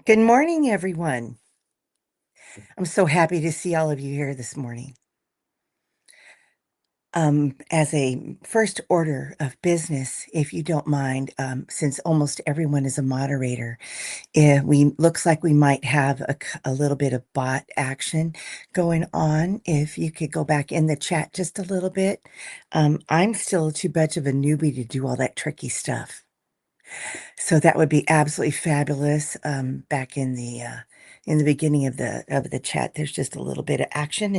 Good morning, everyone. I'm so happy to see all of you here this morning. As a first order of business, if you don't mind, since almost everyone is a moderator, we looks like we might have a little bit of bot action going on. If you could go back in the chat just a little bit. I'm still too much of a newbie to do all that tricky stuff. So that would be absolutely fabulous. Back in the beginning of the chat, there's just a little bit of action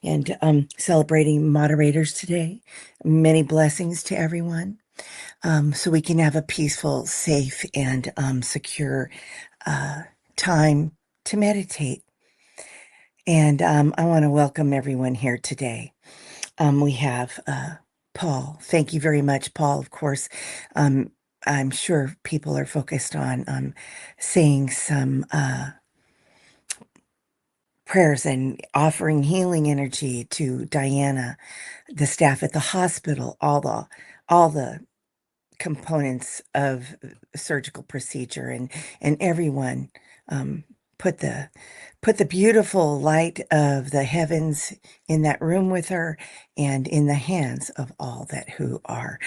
and celebrating moderators today. Many blessings to everyone. So we can have a peaceful, safe, and secure time to meditate. And I want to welcome everyone here today. We have Paul. Thank you very much, Paul. Of course, um, I'm sure people are focused on saying some prayers and offering healing energy to Diana, the staff at the hospital, all the components of surgical procedure, and everyone. Um, put the beautiful light of the heavens in that room with her and in the hands of all that who are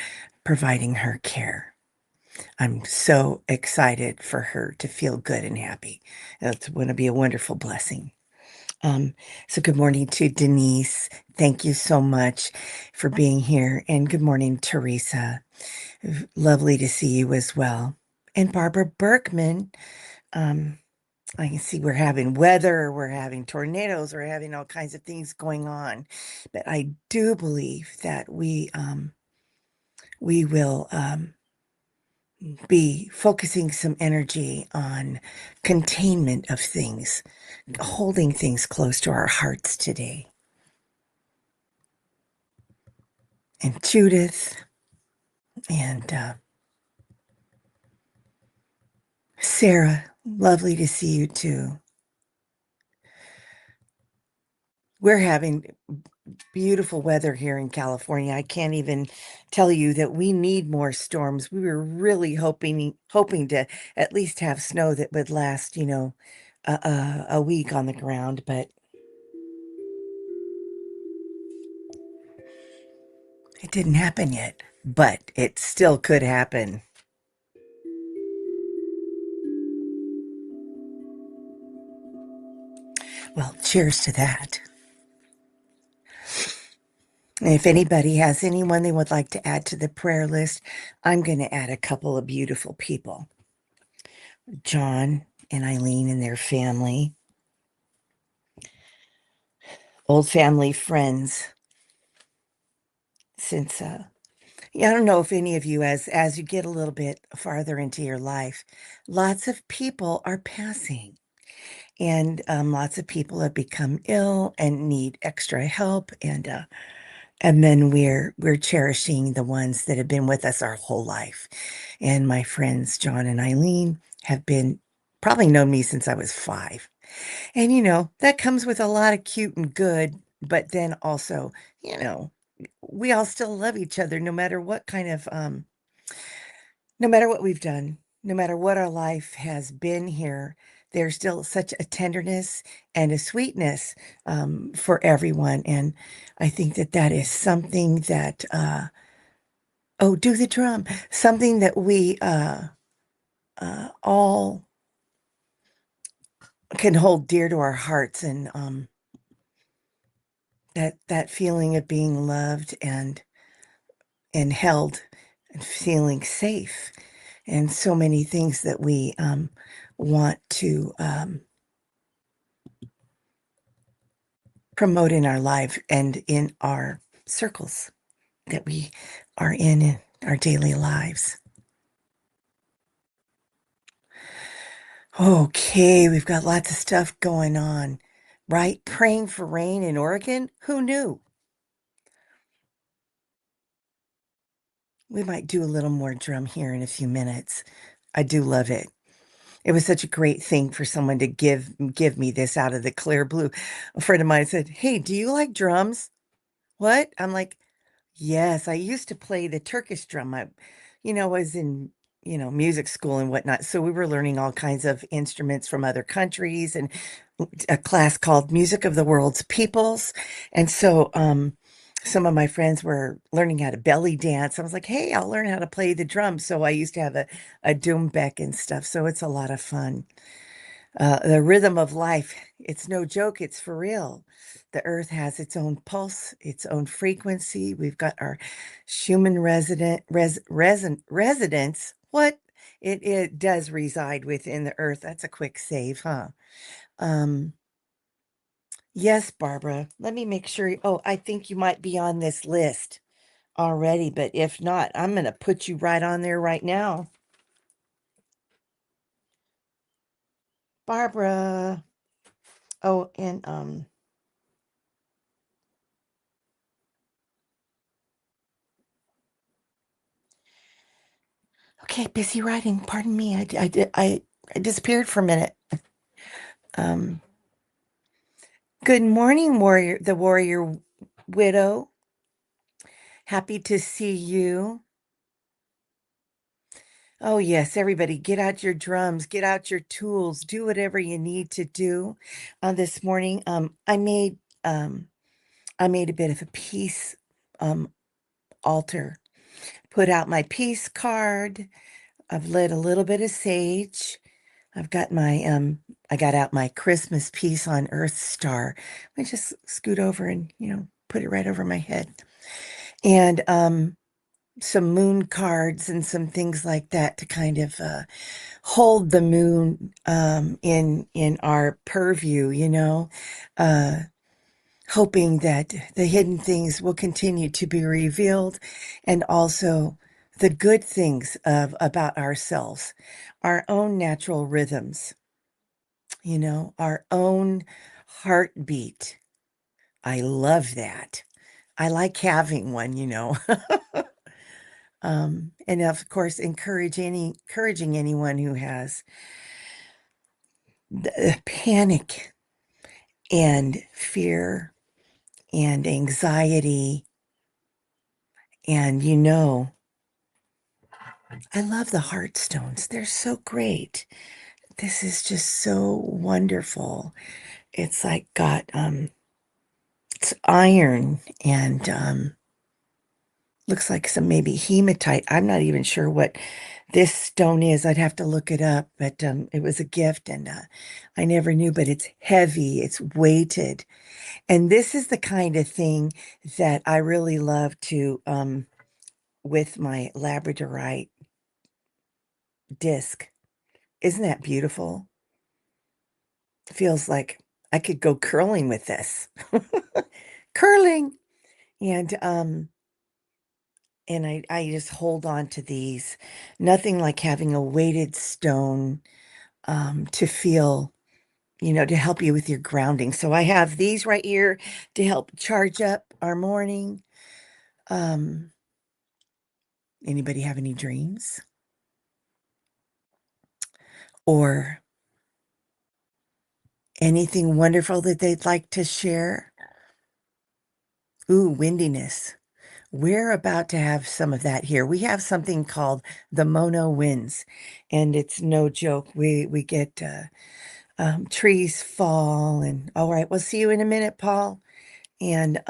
providing her care. I'm so excited for her to feel good and happy. It's going to be a wonderful blessing. Um, so good morning to Denise. Thank you so much for being here. And good morning, Teresa. Lovely to see you as well. And Barbara Berkman. Um, I can see we're having weather, we're having tornadoes, we're having all kinds of things going on. But I do believe that we will be focusing some energy on containment of things, holding things close to our hearts today. And Judith and Sarah, lovely to see you too. We're having beautiful weather here in California. I can't even tell you that we need more storms. We were really hoping to at least have snow that would last, a week on the ground, but it didn't happen yet. But it still could happen. Well, cheers to that. And if anybody has anyone they would like to add to the prayer list, I'm going to add a couple of beautiful people. John and Eileen and their family, old family friends. Since yeah, I don't know if any of you, as you get a little bit farther into your life, lots of people are passing, and lots of people have become ill and need extra help, and then we're cherishing the ones that have been with us our whole life. And my friends John and Eileen have been probably known me since I was 5. And that comes with a lot of cute and good, but then also, you know, we all still love each other no matter what kind of no matter what we've done, no matter what our life has been here, there's still such a tenderness and a sweetness for everyone. And I think that that is something that, oh, do the drum, something that we all can hold dear to our hearts. And that feeling of being loved and held and feeling safe, and so many things that we want to promote in our life and in our circles that we are in our daily lives. Okay, we've got lots of stuff going on, right? Praying for rain in Oregon. Who knew? We might do a little more drum here in a few minutes. I do love it. It was such a great thing for someone to give me this out of the clear blue. A friend of mine said, "Hey, do you like drums?" What? I'm like, "Yes, I used to play the Turkish drum. I was in music school and whatnot. So we were learning all kinds of instruments from other countries and a class called Music of the World's Peoples. And so some of my friends were learning how to belly dance. I was like, hey, I'll learn how to play the drums. So I used to have a doumbek and stuff. So it's a lot of fun. The rhythm of life, it's no joke, it's for real. The earth has its own pulse, its own frequency. We've got our Schumann residence. What? It does reside within the earth. That's a quick save, huh? Um, yes, Barbara. Let me make sure. Oh, I think you might be on this list already, but if not, I'm gonna put you right on there right now. Barbara. Oh, and okay, busy writing. Pardon me. I disappeared for a minute. Um, Good morning, warrior, the warrior widow. Happy to see you. Oh, yes, everybody, get out your drums, get out your tools, do whatever you need to do. This morning, I made a bit of a peace um altar. Put out my peace card. I've lit a little bit of sage. I've got I got out my Christmas piece on Earth Star. I just scoot over and, put it right over my head. And some moon cards and some things like that to kind of hold the moon in our purview, uh, hoping that the hidden things will continue to be revealed, and also the good things of about ourselves, our own natural rhythms, our own heartbeat. I love that. I like having one. And of course, encouraging anyone who has panic and fear and anxiety. And I love the heart stones. They're so great. This is just so wonderful. It's like got it's iron and looks like some maybe hematite. I'm not even sure what this stone is. I'd have to look it up, but it was a gift and I never knew, but it's heavy, it's weighted. And this is the kind of thing that I really love to with my labradorite disc. Isn't that beautiful? Feels like I could go curling with this. Curling. And I just hold on to these. Nothing like having a weighted stone to feel, to help you with your grounding. So I have these right here to help charge up our morning. Um, Anybody have any dreams or anything wonderful that they'd like to share? Ooh, windiness. We're about to have some of that here. We have something called the Mono Winds, and it's no joke. We get trees fall, and all right, we'll see you in a minute, Paul. And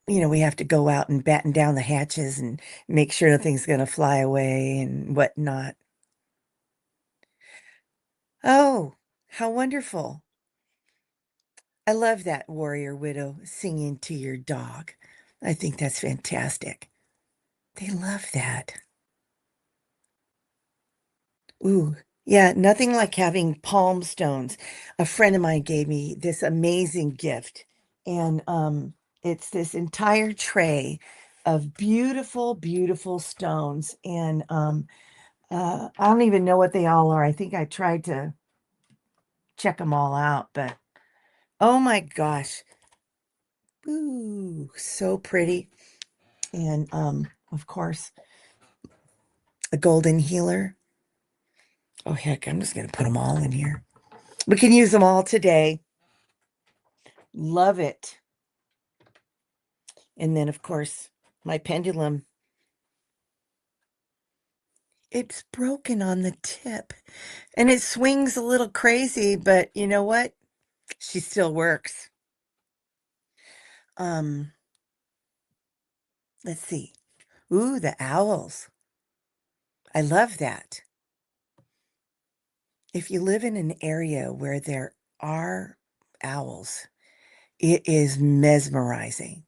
we have to go out and batten down the hatches and make sure nothing's going to fly away and whatnot. Oh, how wonderful! I love that warrior widow singing to your dog. I think that's fantastic. They love that. Ooh, yeah, nothing like having palm stones. A friend of mine gave me this amazing gift, and it's this entire tray of beautiful, beautiful stones. And I don't even know what they all are. I think I tried to check them all out, but oh my gosh, ooh, so pretty. And of course, a golden healer. Oh heck, I'm just gonna put them all in here. We can use them all today. Love it. And then, of course, my pendulum. It's broken on the tip and it swings a little crazy, but you know what? She still works. Um, let's see. Ooh, the owls. I love that. If you live in an area where there are owls, it is mesmerizing.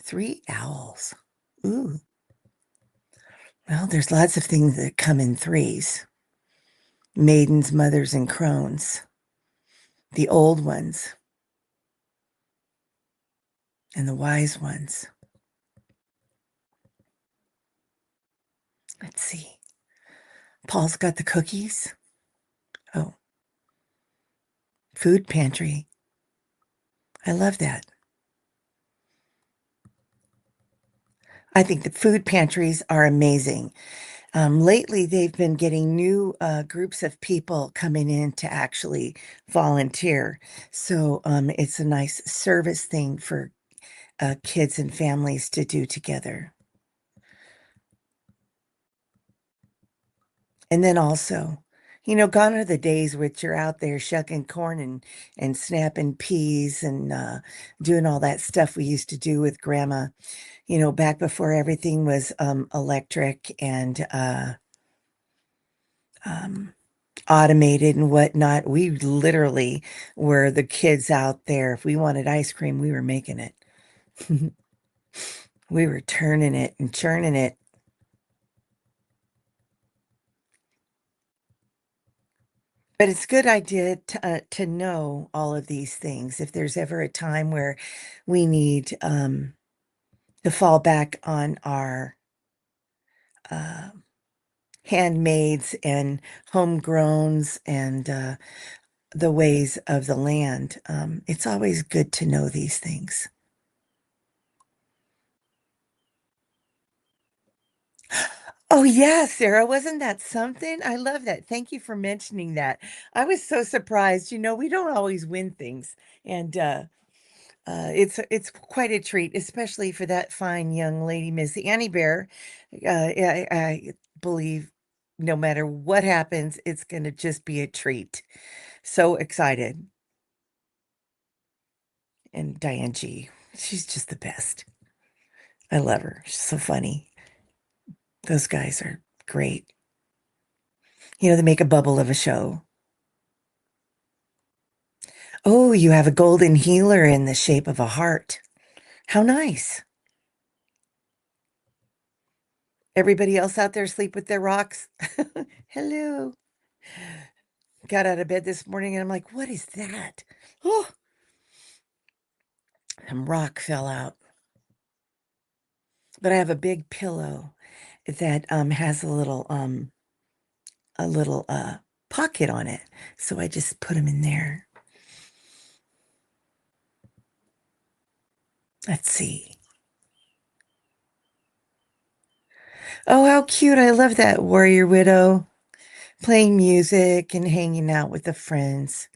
Three owls. Ooh. Well, there's lots of things that come in threes. Maidens, mothers, and crones. The old ones and the wise ones. Let's see. Paul's got the cookies. Oh, food pantry. I love that. I think the food pantries are amazing. Lately, they've been getting new groups of people coming in to actually volunteer. So it's a nice service thing for kids and families to do together. And then also, gone are the days which you're out there shucking corn and snapping peas and doing all that stuff we used to do with grandma, back before everything was electric and um, automated and whatnot. We literally were the kids out there. If we wanted ice cream, we were making it. We were turning it and churning it. But it's a good idea to know all of these things. If there's ever a time where we need to fall back on our uh, handmaids and homegrowns and the ways of the land, it's always good to know these things. Oh, yeah, Sarah, wasn't that something? I love that. Thank you for mentioning that. I was so surprised. We don't always win things, and it's quite a treat, especially for that fine young lady, Miss Annie Bear. I believe no matter what happens, it's going to just be a treat. So excited. And Diane G, she's just the best. I love her. She's so funny. Those guys are great. They make a bubble of a show. Oh, you have a golden healer in the shape of a heart. How nice. Everybody else out there sleep with their rocks? Hello. Got out of bed this morning and I'm like, what is that? Oh, some rock fell out. But I have a big pillow that has a little pocket on it. So I just put them in there. Let's see. Oh, how cute. I love that warrior widow playing music and hanging out with the friends.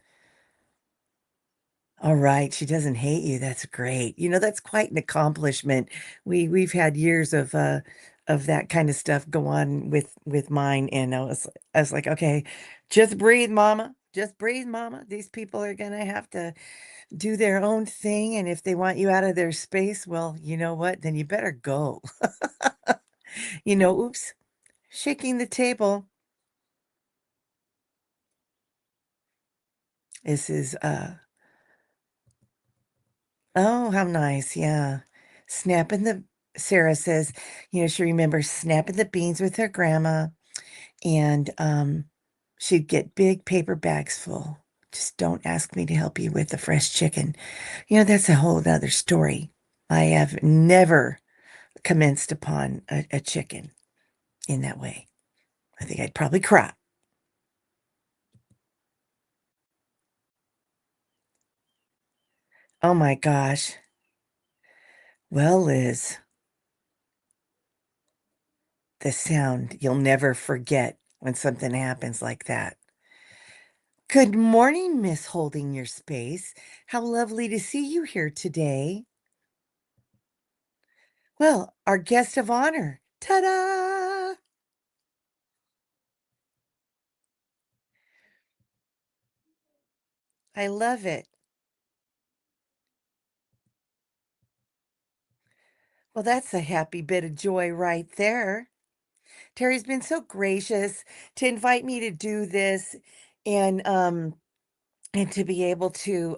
All right, she doesn't hate you. That's great. That's quite an accomplishment. We've had years of that kind of stuff go on with mine, and I was like, okay, just breathe, mama. Just breathe, mama. These people are gonna have to do their own thing, and if they want you out of their space, well, you know what? Then you better go. Oops, shaking the table. This is Oh, how nice. Yeah. Snapping the Sarah says, she remembers snapping the beans with her grandma and she'd get big paper bags full. Just don't ask me to help you with the fresh chicken. That's a whole other story. I have never commenced upon a chicken in that way. I think I'd probably cry. Oh my gosh. Well, Liz, the sound you'll never forget when something happens like that. Good morning, Miss Holding Your Space. How lovely to see you here today. Well, our guest of honor. Ta-da! I love it. Well, that's a happy bit of joy right there. Terry's been so gracious to invite me to do this and um and to be able to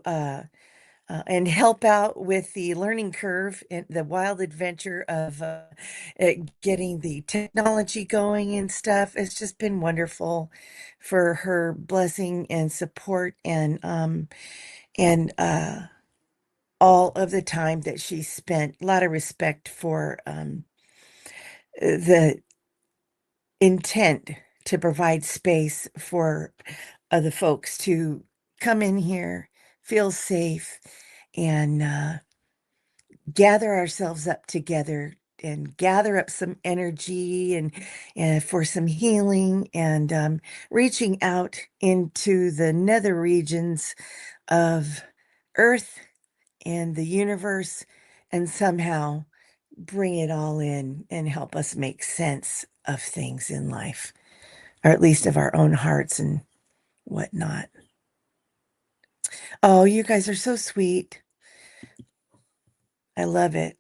and help out with the learning curve and the wild adventure of getting the technology going and stuff. It's just been wonderful for her blessing and support and all of the time that she spent. A lot of respect for the intent to provide space for other folks to come in here, feel safe, and gather ourselves up together and gather up some energy and for some healing and reaching out into the nether regions of Earth and the universe and somehow bring it all in and help us make sense of things in life, or at least of our own hearts and whatnot. Oh, you guys are so sweet. I love it.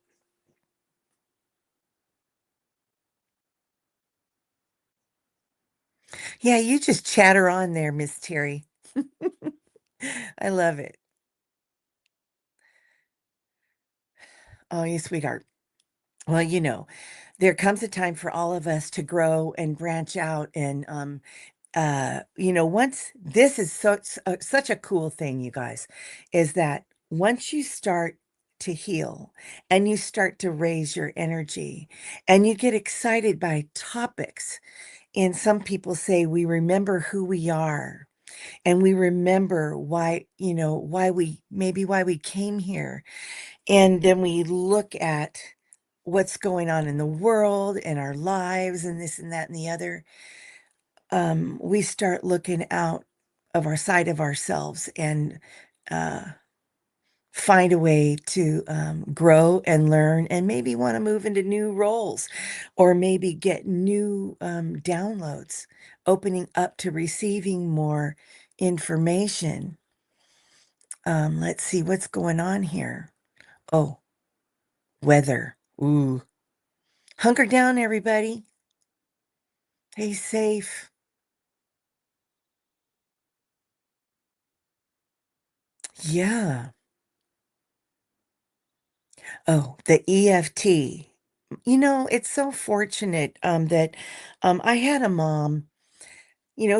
Yeah, you just chatter on there, Miss Terry. I love it. Oh, you sweetheart. Well, there comes a time for all of us to grow and branch out and once this is such a cool thing, you guys, is that once you start to heal and you start to raise your energy and you get excited by topics, and some people say we remember who we are and we remember why we came here, and then we look at what's going on in the world and our lives and this and that and the other. We start looking out of our side of ourselves and uh, find a way to grow and learn and maybe want to move into new roles or maybe get new downloads, opening up to receiving more information. Let's see what's going on here. Oh, weather. Ooh. Hunker down, everybody. Stay safe. Yeah. Oh, the EFT. It's so fortunate that I had a mom.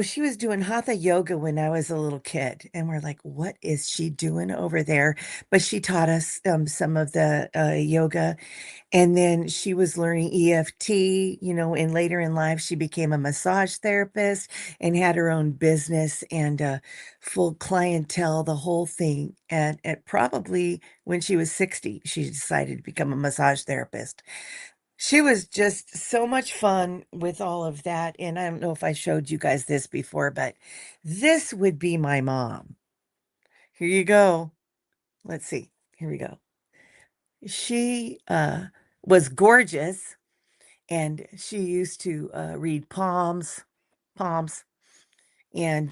She was doing hatha yoga when I was a little kid, and we're like, what is she doing over there? But she taught us some of the yoga, and then she was learning EFT, and later in life, she became a massage therapist and had her own business and full clientele, the whole thing. And probably when she was 60, she decided to become a massage therapist. She was just so much fun with all of that. And I don't know if I showed you guys this before, but this would be my mom. Here you go. Let's see. Here we go. She was gorgeous, and she used to read palms, and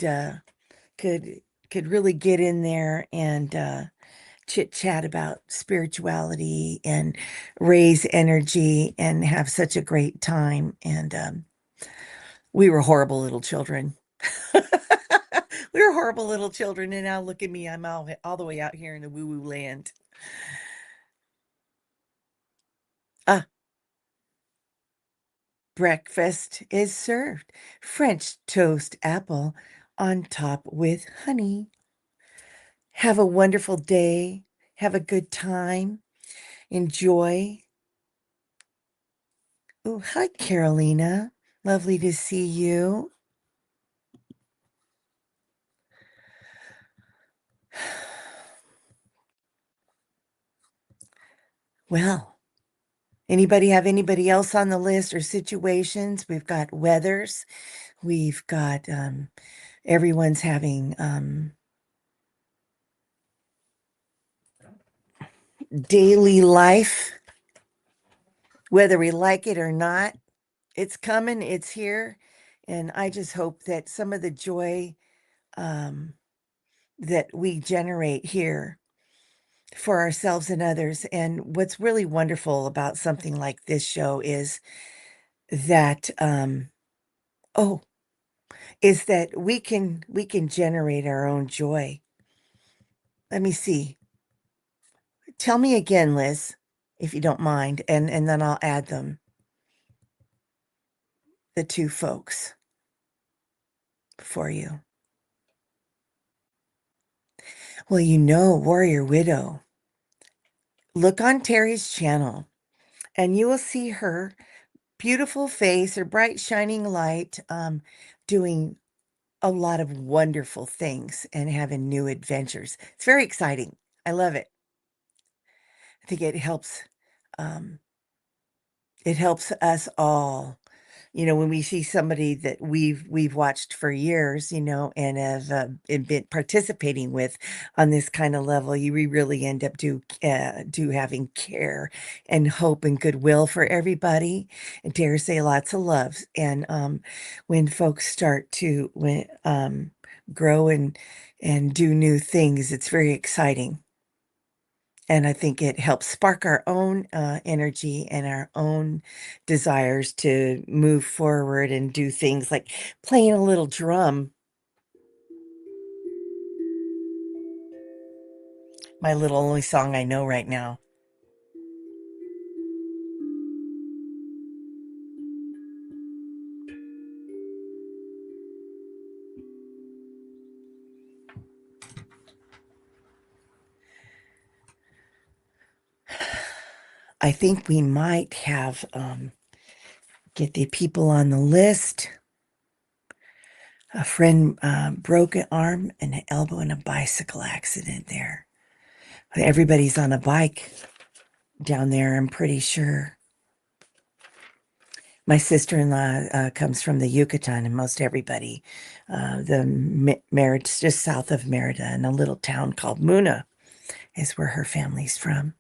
could could really get in there and chit chat about spirituality and raise energy and have such a great time. And we were horrible little children. We were horrible little children, and now look at me. I'm all the way out here in the woo woo land. Ah, breakfast is served. French toast apple on top with honey. Have a wonderful day. Have a good time. Enjoy. Oh, hi, Carolina. Lovely to see you. Well, anybody have anybody else on the list or situations? We've got weathers. We've got everyone's having daily life, whether we like it or not. It's coming, it's here. And I just hope that some of the joy um, that we generate here for ourselves and others. And what's really wonderful about something like this show is that oh, is that we can generate our own joy. Let me see. Tell me again, Liz, if you don't mind, and then I'll add them, the two folks for you. Well, Warrior Widow. Look on Terry's channel and you will see her beautiful face, her bright shining light, doing a lot of wonderful things and having new adventures. It's very exciting. I love it. I think um, it helps us all. When we see somebody that we've watched for years, and have been participating with on this kind of level, we really end up do having care and hope and goodwill for everybody, and dare say lots of love. And when folks start to grow and do new things, it's very exciting. And I think it helps spark our own energy and our own desires to move forward and do things like playing a little drum. My little only song I know right now. I think we might have get the people on the list. A friend broke an arm and an elbow in a bicycle accident there. Everybody's on a bike down there, I'm pretty sure. My sister-in-law comes from the Yucatan, and most everybody, Merida, just south of Merida, in a little town called Muna, is where her family's from.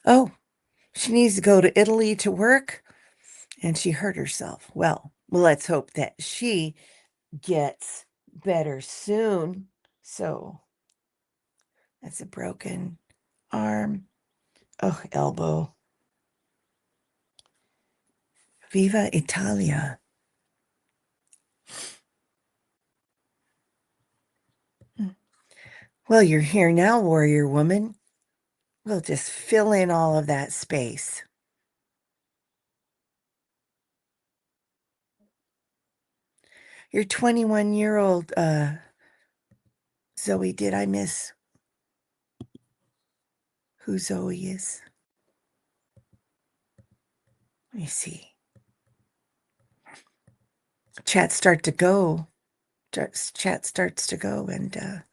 Oh, she needs to go to Italy to work, and she hurt herself. Well, let's hope that she gets better soon. So that's a broken arm. Oh, elbow. Viva Italia. Well, you're here now, warrior woman. We'll just fill in all of that space. Your 21-year-old Zoe, did I miss who Zoe is? Let me see. Chat start to go. Chat starts to go, and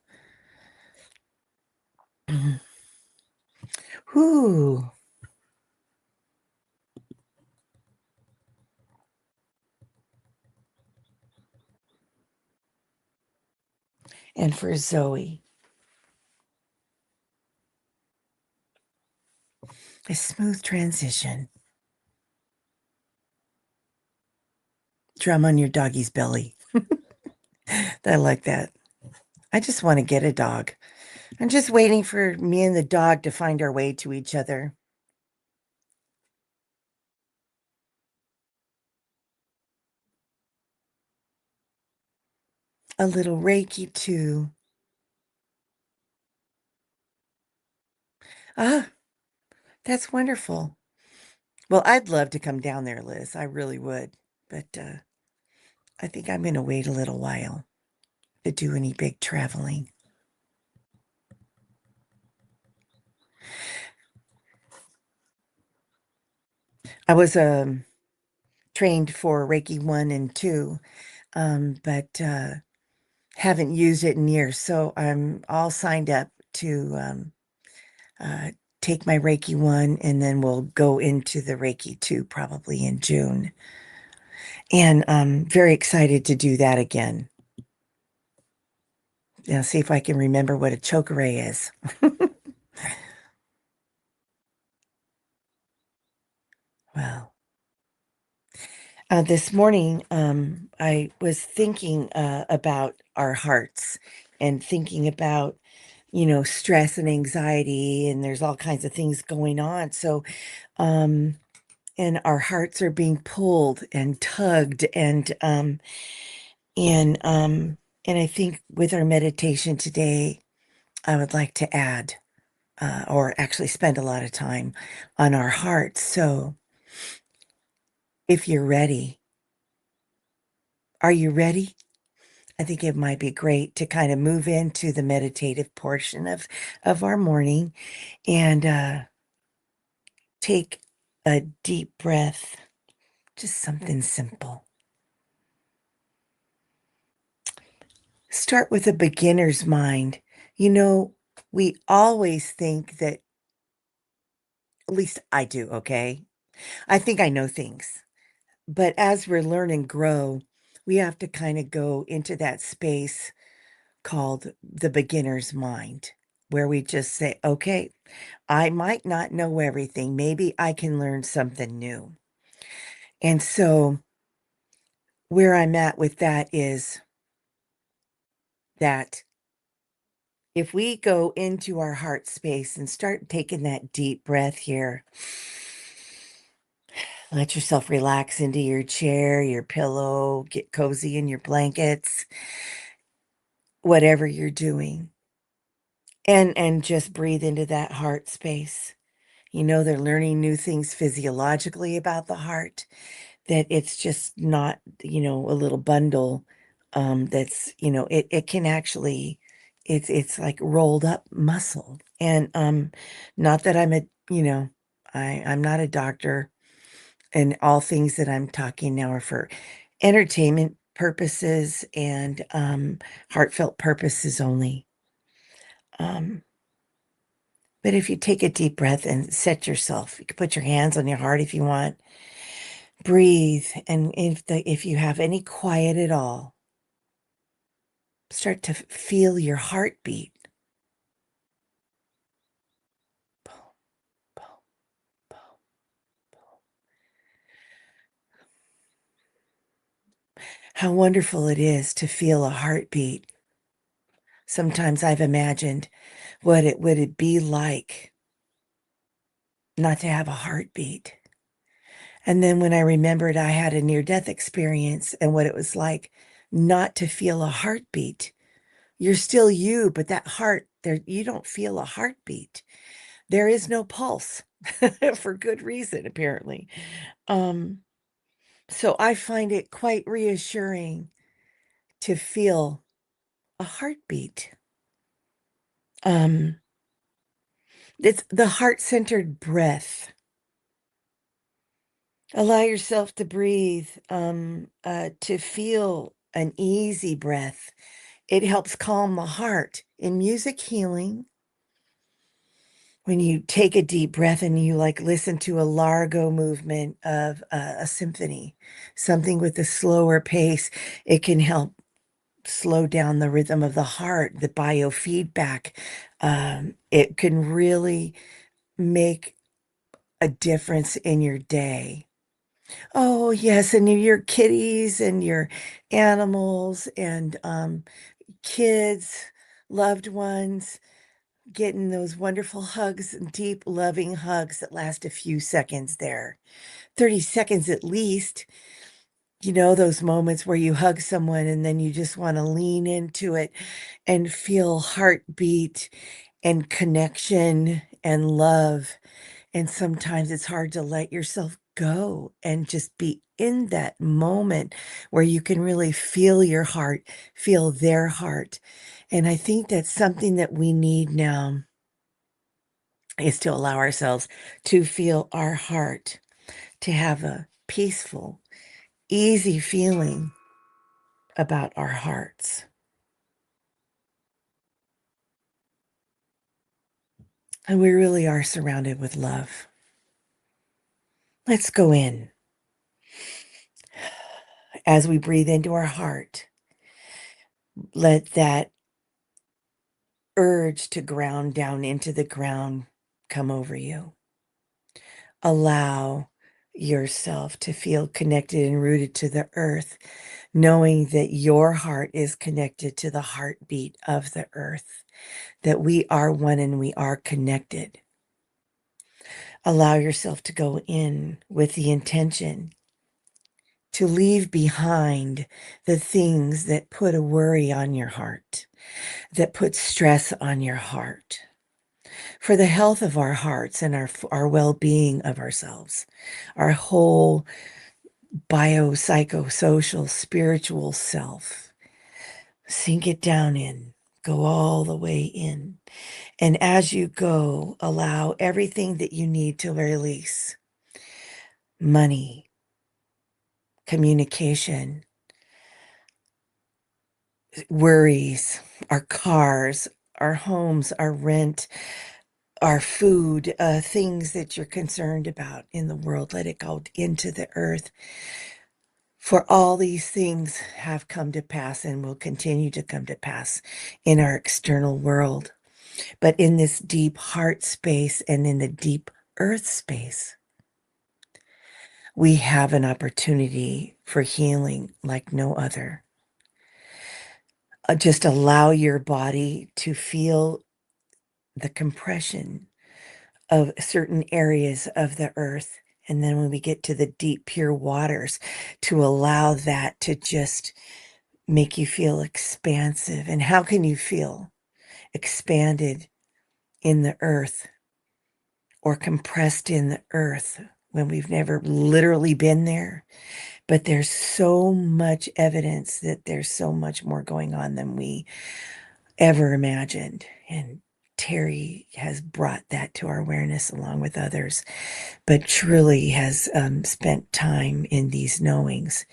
whoo. And for Zoe, a smooth transition. Drum on your doggy's belly. I like that. I just want to get a dog. I'm just waiting for me and the dog to find our way to each other. A little Reiki too. Ah, that's wonderful. Well, I'd love to come down there, Liz. I really would. But I think I'm going to wait a little while to do any big traveling. I was trained for Reiki 1 and 2, but haven't used it in years. So I'm all signed up to uh, take my Reiki 1, and then we'll go into the Reiki 2 probably in June. And I'm very excited to do that again. Now, see if I can remember what a chokeray is. Well, This morning, I was thinking about our hearts and thinking about, stress and anxiety, and there's all kinds of things going on. Um, and our hearts are being pulled and tugged, and and I think with our meditation today, I would like to add, or actually spend a lot of time on our hearts. So, if you're ready, are you ready? I think it might be great to kind of move into the meditative portion of our morning and take a deep breath, just something simple. Start with a beginner's mind. You know, we always think that, at least I do, okay? I think I know things. But as we learn and grow, we have to kind of go into that space called the beginner's mind, where we just say, okay, I might not know everything. Maybe I can learn something new. And so, where I'm at with that is that if we go into our heart space and start taking that deep breath here, let yourself relax into your chair, your pillow, get cozy in your blankets, whatever you're doing. And just breathe into that heart space. They're learning new things physiologically about the heart, that it's just not, a little bundle, that's, it can actually, it's like rolled up muscle. And not that I'm a, I'm not a doctor, and all things that I'm talking now are for entertainment purposes and heartfelt purposes only. Um, but if you take a deep breath and set yourself, you can put your hands on your heart if you want. Breathe, and if you have any quiet at all, start to feel your heartbeat. Boom, boom, boom, boom. How wonderful it is to feel a heartbeat. Sometimes I've imagined what it would it be like not to have a heartbeat. And then when I remembered I had a near-death experience and what it was like not to feel a heartbeat. You're still you, but that heart there, you don't feel a heartbeat. There is no pulse for good reason, apparently. Um, so I find it quite reassuring to feel a heartbeat. Um, it's the heart-centered breath. Allow yourself to breathe, to feel an easy breath. It helps calm the heart. In music healing, when you take a deep breath and you like listen to a largo movement of a symphony, something with a slower pace, it can help slow down the rhythm of the heart, the biofeedback. It can really make a difference in your day. Oh, yes, and your kitties and your animals and kids, loved ones, getting those wonderful hugs, deep, loving hugs that last a few seconds there. 30 seconds at least. Those moments where you hug someone and then you just want to lean into it and feel heartbeat and connection and love. And sometimes it's hard to let yourself go and just be in that moment where you can really feel your heart, feel their heart. And I think that's something that we need now, is to allow ourselves to feel our heart, to have a peaceful, easy feeling about our hearts. And we really are surrounded with love. Let's go in. As we breathe into our heart, let that urge to ground down into the ground come over you. Allow yourself to feel connected and rooted to the earth, knowing that your heart is connected to the heartbeat of the earth, that we are one and we are connected. Allow yourself to go in with the intention to leave behind the things that put a worry on your heart, that put stress on your heart. For the health of our hearts and our well-being of ourselves, our whole biopsychosocial spiritual self. Sink it down in, go all the way in. And as you go, allow everything that you need to release. Money, communication, worries, our cars, our homes, our rent, our food, things that you're concerned about in the world. Let it go into the earth. For all these things have come to pass and will continue to come to pass in our external world. But in this deep heart space and in the deep earth space, we have an opportunity for healing like no other. Just allow your body to feel the compression of certain areas of the earth. And then when we get to the deep, pure waters, to allow that to just make you feel expansive. And how can you feel expanded in the earth or compressed in the earth when we've never literally been there? But there's so much evidence that there's so much more going on than we ever imagined. And Terry has brought that to our awareness along with others, but truly has spent time in these knowings,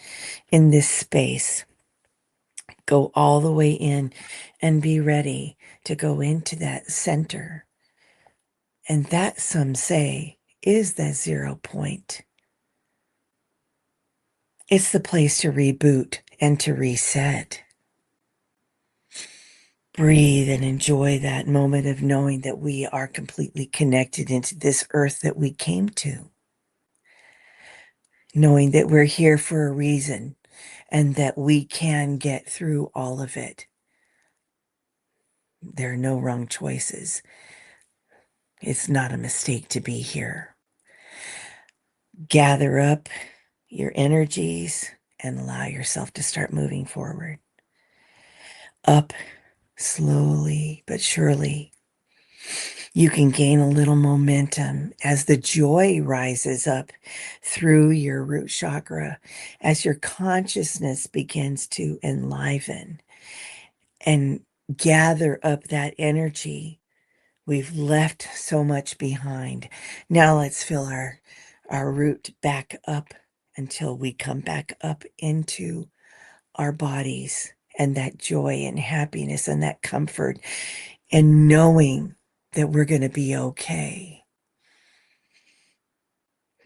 in this space. Go all the way in and be ready to go into that center. And that, some say, is that 0 point. It's the place to reboot and to reset. Breathe and enjoy that moment of knowing that we are completely connected into this earth that we came to. Knowing that we're here for a reason and that we can get through all of it. There are no wrong choices. It's not a mistake to be here. Gather up your energies and allow yourself to start moving forward. Up slowly but surely. You can gain a little momentum as the joy rises up through your root chakra, as your consciousness begins to enliven and gather up that energy. We've left so much behind. Now let's fill our root back up until we come back up into our bodies, and that joy and happiness and that comfort and knowing that we're going to be okay.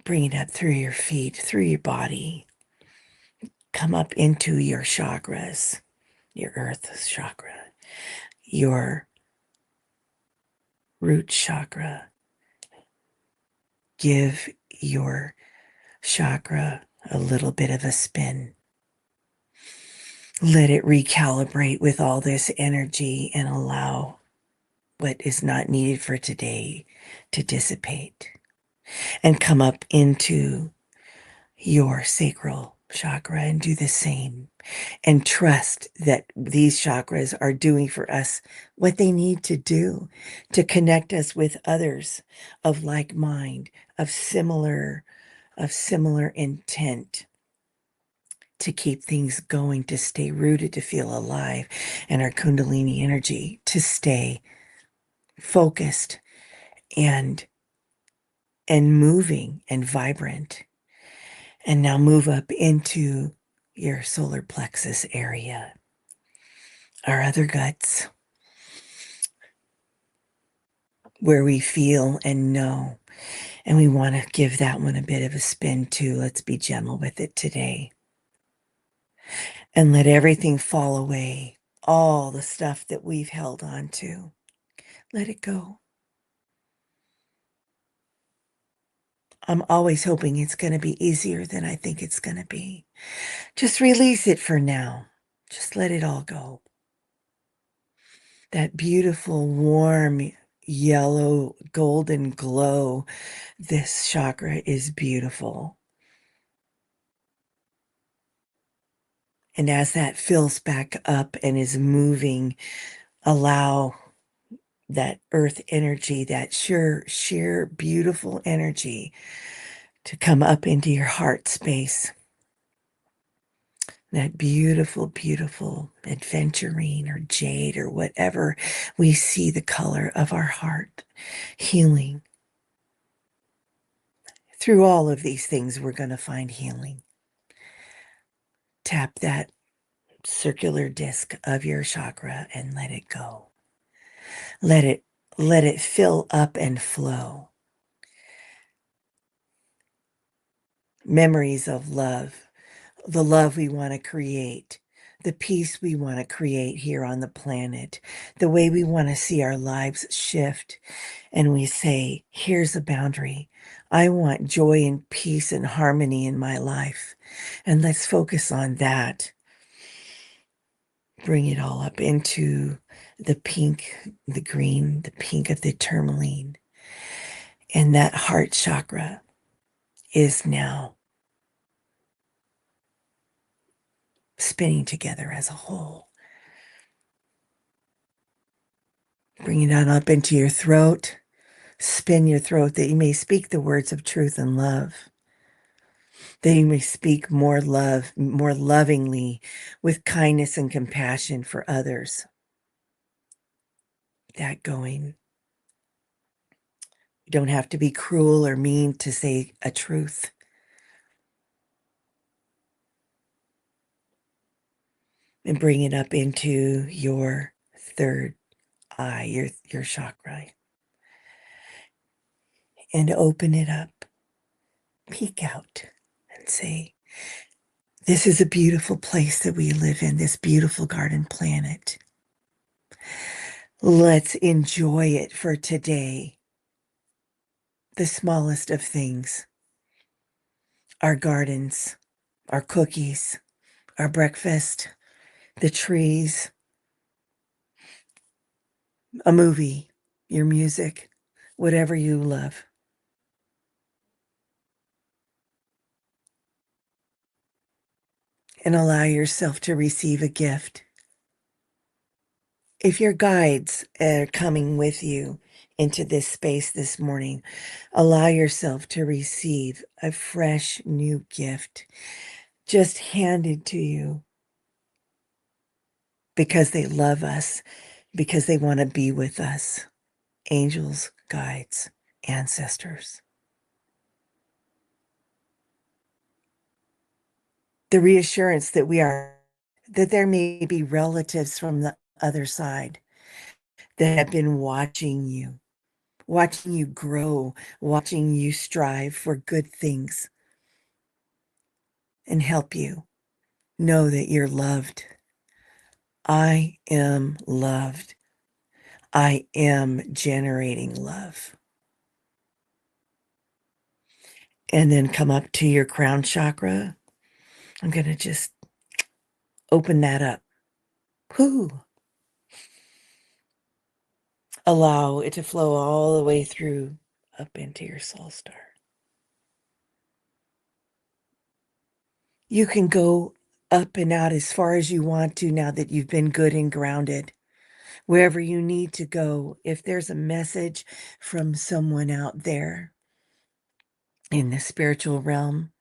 Bring it up through your feet, through your body. Come up into your chakras, your earth chakra, your root chakra. Give your chakra a little bit of a spin. Let it recalibrate with all this energy and allow what is not needed for today to dissipate and come up into your sacral chakra and do the same. And trust that these chakras are doing for us what they need to do to connect us with others of like mind, of similar intent, to keep things going, to stay rooted, to feel alive, and our Kundalini energy to stay focused and moving and vibrant. And now move up into your solar plexus area, our other guts, where we feel and know. And we want to give that one a bit of a spin too. Let's be gentle with it today. And let everything fall away. All the stuff that we've held on to. Let it go. I'm always hoping it's going to be easier than I think it's going to be. Just release it for now. Just let it all go. That beautiful, warm, yellow, golden glow. This chakra is beautiful. And as that fills back up and is moving, allow that earth energy, that sheer, beautiful energy to come up into your heart space. That beautiful, beautiful adventurine or jade or whatever we see the color of our heart, healing. Through all of these things, we're going to find healing. Tap that circular disc of your chakra and let it go. Let it fill up and flow. Memories of love, the love we want to create, the peace we want to create here on the planet, the way we want to see our lives shift. And we say, here's a boundary. I want joy and peace and harmony in my life. And let's focus on that. Bring it all up into the pink, the green, the pink of the tourmaline. And that heart chakra is now spinning together as a whole. Bring it on up into your throat. Spin your throat that you may speak the words of truth and love. That you may speak more love, more lovingly, with kindness and compassion for others. That going. You don't have to be cruel or mean to say a truth. And bring it up into your third eye, your chakra. And open it up. Peek out and say, this is a beautiful place that we live in, this beautiful garden planet. Let's enjoy it for today. The smallest of things. Our gardens, our cookies, our breakfast, the trees, a movie, your music, whatever you love. And allow yourself to receive a gift. If your guides are coming with you into this space this morning, allow yourself to receive a fresh new gift just handed to you because they love us, because they want to be with us. Angels, guides, ancestors. The reassurance that that there may be relatives from the other side that have been watching you grow, watching you strive for good things and help you know that you're loved. I am loved. I am generating love. And then come up to your crown chakra. I'm going to just open that up. Whoo. Allow it to flow all the way through up into your soul star. You can go up and out as far as you want to now that you've been good and grounded. Wherever you need to go, if there's a message from someone out there in the spiritual realm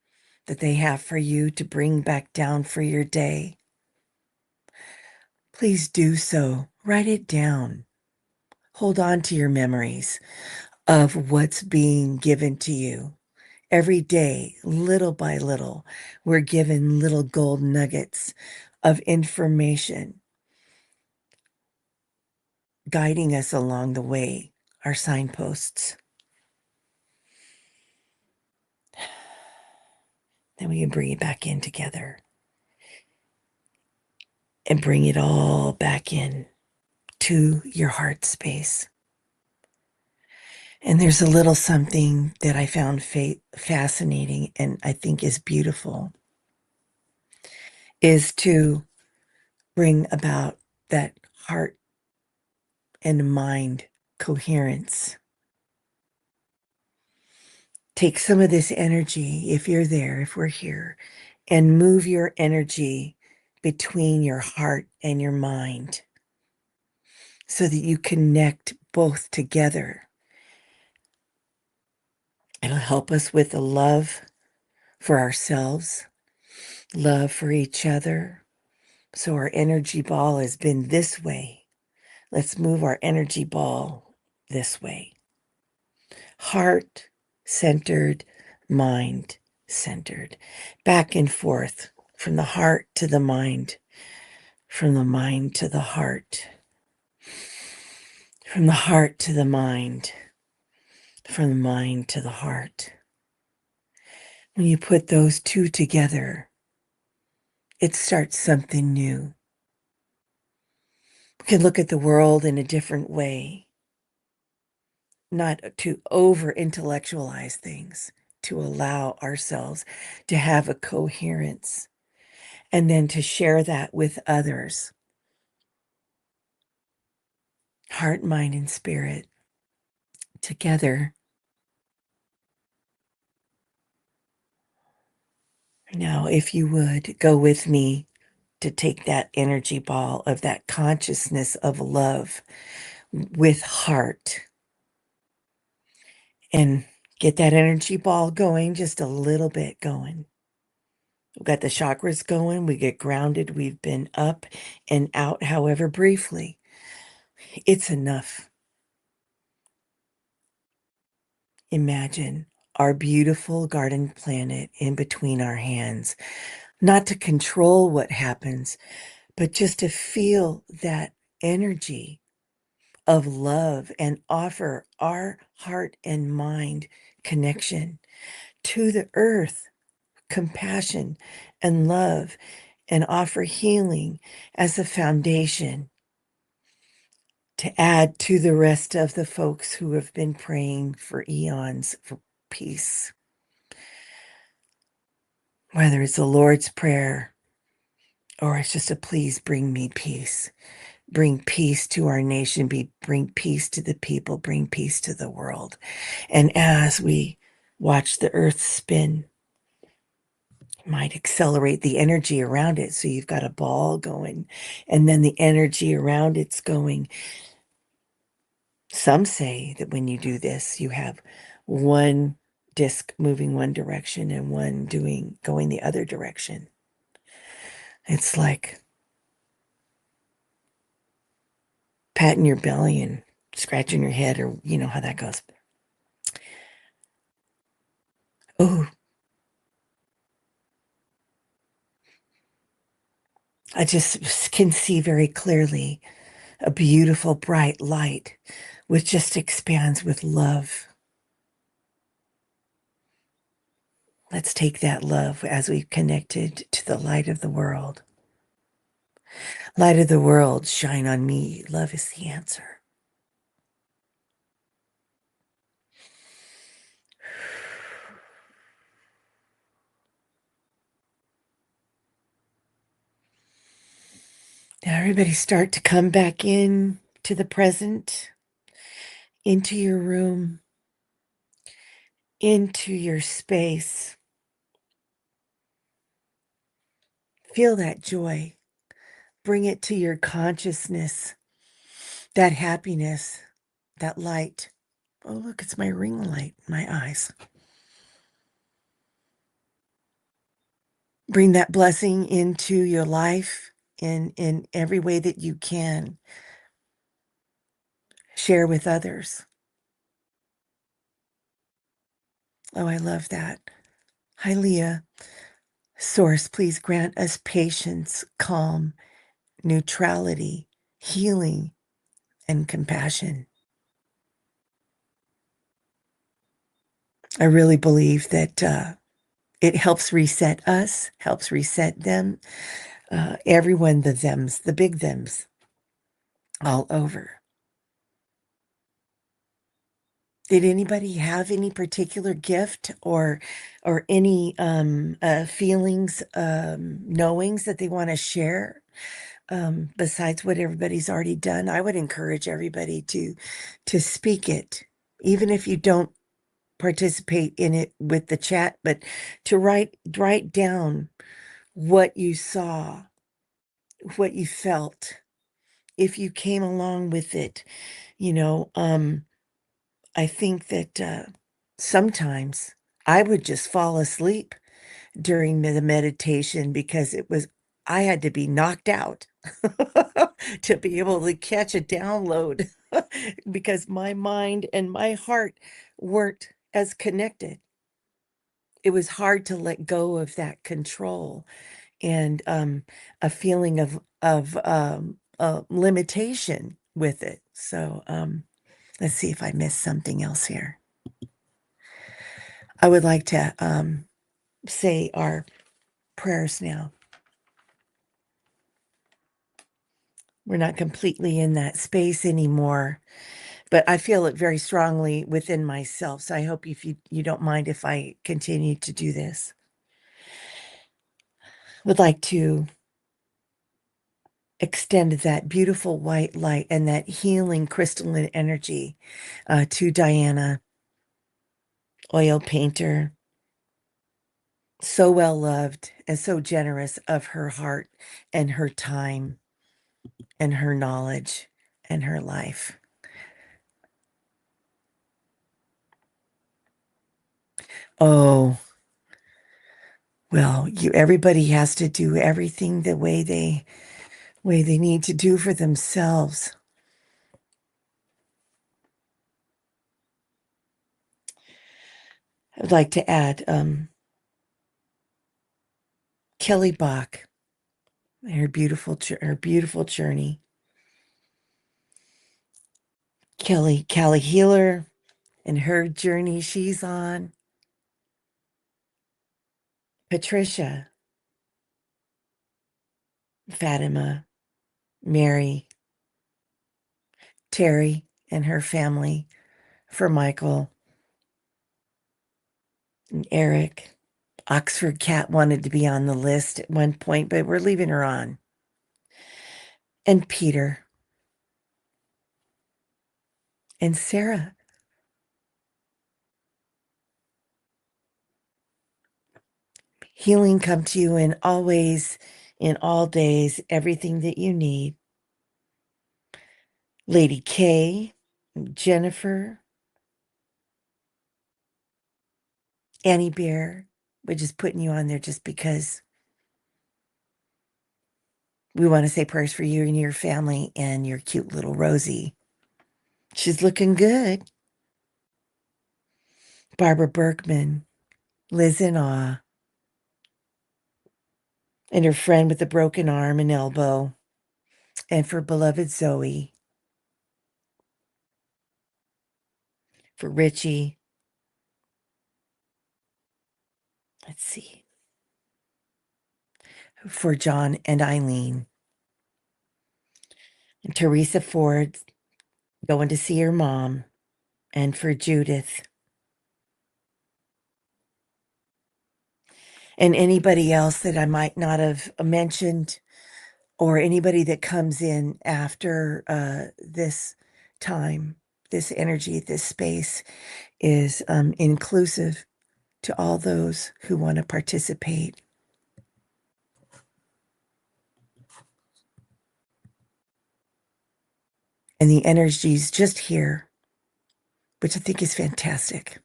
that they have for you to bring back down for your day, please do so. Write it down. Hold on to your memories of what's being given to you. Every day, little by little, we're given little gold nuggets of information guiding us along the way, our signposts. Then we can bring it back in together and bring it all back in to your heart space. And there's a little something that I found fascinating and I think is beautiful is to bring about that heart and mind coherence. Take some of this energy, if you're there, if we're here, and move your energy between your heart and your mind so that you connect both together. It'll help us with the love for ourselves, love for each other. So our energy ball has been this way. Let's move our energy ball this way. Heart centered, mind centered, back and forth from the heart to the mind, from the mind to the heart, from the heart to the mind, from the mind to the heart. When you put those two together, it starts something new. We can look at the world in a different way, not to over intellectualize things, to allow ourselves to have a coherence and then to share that with others. Heart, mind, and spirit together. Now, if you would go with me to take that energy ball of that consciousness of love with heart and get that energy ball going, just a little bit going. We've got the chakras going. We get grounded. We've been up and out, however briefly. It's enough. Imagine our beautiful garden planet in between our hands, not to control what happens, but just to feel that energy of love and offer our heart and mind connection to the earth, compassion and love, and offer healing as a foundation to add to the rest of the folks who have been praying for eons for peace. Whether it's the Lord's Prayer or it's just a please bring me peace. Bring peace to our nation, bring peace to the people, bring peace to the world. And as we watch the earth spin, might accelerate the energy around it. So you've got a ball going, and then the energy around it's going. Some say that when you do this, you have one disc moving one direction and one going the other direction. It's like patting your belly and scratching your head, or you know how that goes. Oh, I just can see very clearly a beautiful bright light which just expands with love. Let's take that love as we've connected to the light of the world. Light of the world, shine on me. Love is the answer. Now, everybody start to come back in to the present, into your room, into your space. Feel that joy. Bring it to your consciousness, that happiness, that light. Oh, look, it's my ring light in my eyes. Bring that blessing into your life in every way that you can. Share with others. Oh, I love that. Hi, Leah. Source, please grant us patience, calm, neutrality, healing, and compassion. I really believe that it helps reset us, helps reset them, everyone, the thems, the big thems, all over. Did anybody have any particular gift or any feelings, knowings that they want to share besides what everybody's already done? I would encourage everybody to speak it, even if you don't participate in it with the chat, but to write down what you saw, what you felt, if you came along with it. You know, I think that sometimes I would just fall asleep during the meditation because I had to be knocked out to be able to catch a download because my mind and my heart weren't as connected. It was hard to let go of that control and a feeling of limitation with it. So let's see if I missed something else here. I would like to say our prayers now. We're not completely in that space anymore, but I feel it very strongly within myself. So I hope if you don't mind if I continue to do this. Would like to extend that beautiful white light and that healing crystalline energy to Diana, oil painter, so well loved and so generous of her heart and her time and her knowledge and her life. Oh, well, everybody has to do everything the way they need to do for themselves. I'd like to add Kelly Bach, her beautiful journey. Kelly Healer and her journey she's on. Patricia, Fatima, Mary, Terry and her family, for Michael and Eric. Oxford Cat wanted to be on the list at one point, but we're leaving her on. And Peter and Sarah. Healing come to you in all ways, in all days, everything that you need. Lady K, Jennifer, Annie Bear. We're just putting you on there just because we want to say prayers for you and your family and your cute little Rosie. She's looking good. Barbara Berkman, Liz in Awe, and her friend with the broken arm and elbow, and for beloved Zoe, for Richie. Let's see. For John and Eileen, and Teresa Ford going to see her mom, and for Judith, and anybody else that I might not have mentioned, or anybody that comes in after this time, this energy, this space is inclusive to all those who want to participate. And the energy's just here, which I think is fantastic.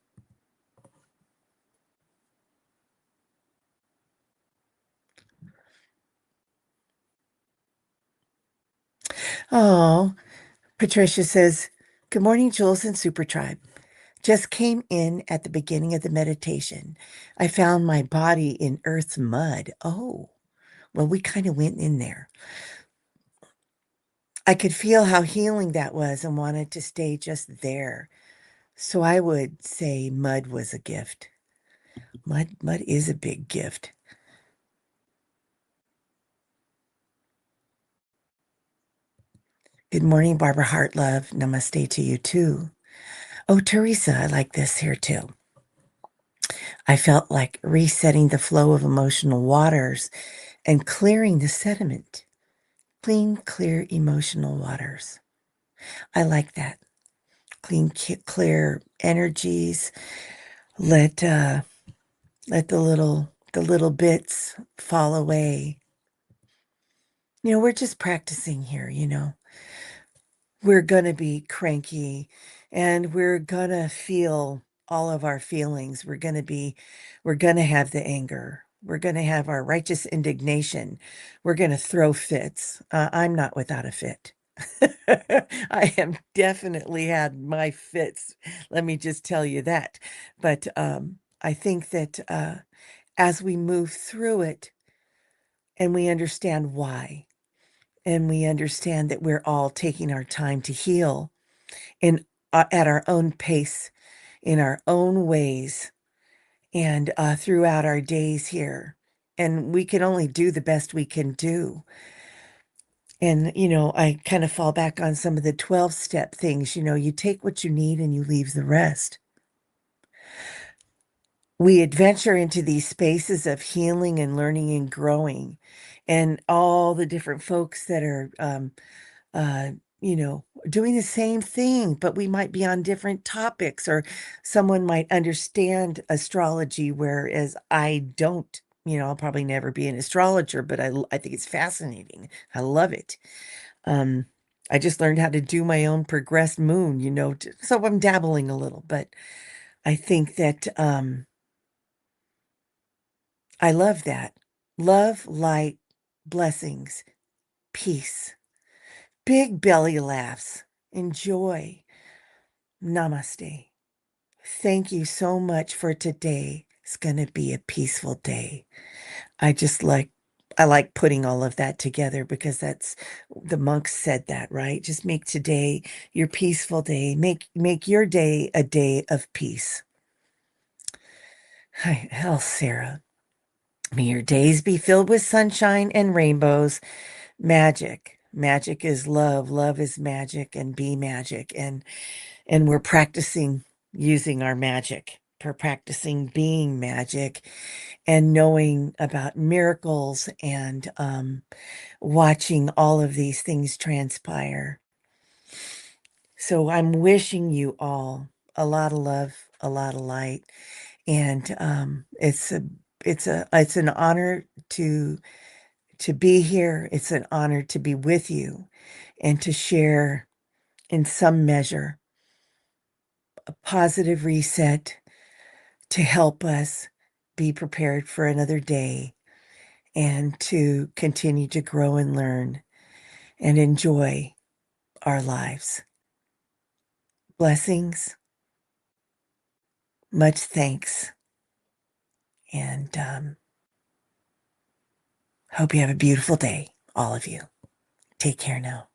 Oh, Patricia says, "Good morning, Jules and Super Tribe. Just came in at the beginning of the meditation. I found my body in Earth's mud." Oh, well, we kind of went in there. I could feel how healing that was and wanted to stay just there. So I would say mud was a gift. Mud is a big gift. Good morning, Barbara Hartlove. Namaste to you too. Oh, Teresa, I like this here too. I felt like resetting the flow of emotional waters and clearing the sediment. Clean, clear emotional waters. I like that. Clean, clear energies. Let let the little bits fall away. We're just practicing here, we're going to be cranky and we're going to feel all of our feelings. We're going to have the anger. We're going to have our righteous indignation. We're going to throw fits. I'm not without a fit. I have definitely had my fits. Let me just tell you that. But I think that as we move through it and we understand why, and we understand that we're all taking our time to heal in at our own pace, in our own ways, and throughout our days here. And we can only do the best we can do. And, I kind of fall back on some of the 12-step things. You take what you need and you leave the rest. We adventure into these spaces of healing and learning and growing, and all the different folks that are uh, doing the same thing, but we might be on different topics, or someone might understand astrology, whereas I don't. I'll probably never be an astrologer, but I think it's fascinating. I love it. Um, I just learned how to do my own progressed moon, so I'm dabbling a little, but I think that I love that. Love, light, blessings, peace, big belly laughs, enjoy. Namaste. Thank you so much for today. It's going to be a peaceful day. I just I like putting all of that together because that's the monks said that, right? Just make today your peaceful day. Make your day a day of peace. Hi, hell, Sarah. May your days be filled with sunshine and rainbows. Magic. Magic is love. Love is magic, and be magic. And we're practicing using our magic. We're practicing being magic and knowing about miracles, and watching all of these things transpire. So I'm wishing you all a lot of love, a lot of light, and it's an honor to be here. It's an honor to be with you and to share in some measure a positive reset to help us be prepared for another day and to continue to grow and learn and enjoy our lives. Blessings, much thanks, and hope you have a beautiful day, all of you. Take care now.